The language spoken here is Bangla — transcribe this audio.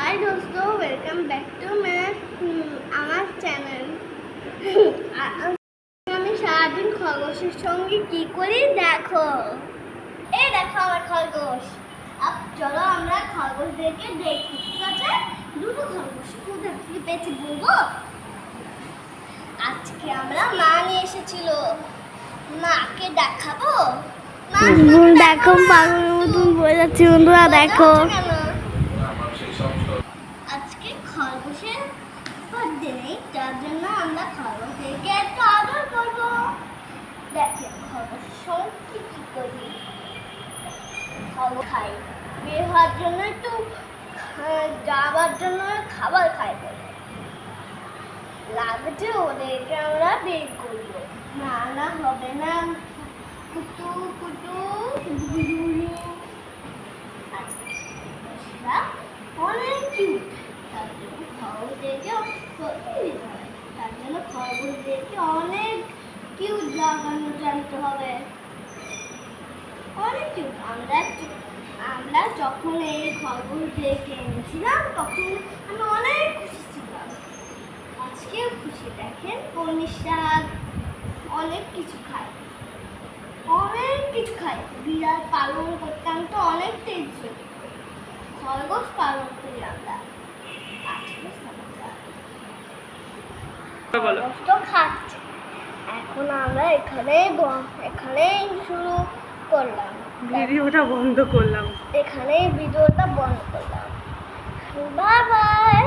हाय दोस्तों, वेलकम बैक टू আমার চ্যানেল। আমি সারাদিন খরগোশের সঙ্গে কি করি দেখো। এই দেখো আমার খরগোশ। চলো আমরা খরগোশদেরকে দেখি, ঠিক আছে? দুটো খরগোশ কোথা থেকে পেয়েছি বলবো। আজকে আমরা মা নিয়ে এসেছিল, মাকে দেখাবো। দেখো পাগলের মতন বলে যাচ্ছে বন্ধুরা, দেখো আজকে খরগোশের বার্থডে নেই, তার জন্য আমরা খরগোশদেরকে একটু আদর করবো। দেখে খরগোশের সঙ্গে কি করি, খরগোশ খাই, বের হওয়ার জন্য একটু যাওয়ার জন্য খাবার খাই, লাগছে ওদেরকে আমরা বের করবো। না না হবে না, কুটু কুটু অনেক কিউট, তার জন্য খরগোশদেরকে অনেক কিউট লাগানো জানতে হবে, অনেক কিউট। আমরা যখন এই খরগোশদেরকে এনেছিলাম তখন আমি অনেক খুশি ছিলাম, আজকেও খুশি। দেখেন কলমি শাক, অনেক কিছু খায়, বিড়াল পালন করতাম তো অনেক টেনশন, খরগোশ পালন করি আমরা। খরগোশ তো খাচ্ছে, এখন আমরা এখানেই শুরু করলাম, ভিডিওটা বন্ধ করলাম। এখানেই ভিডিওটা বন্ধ করলাম। Bye bye.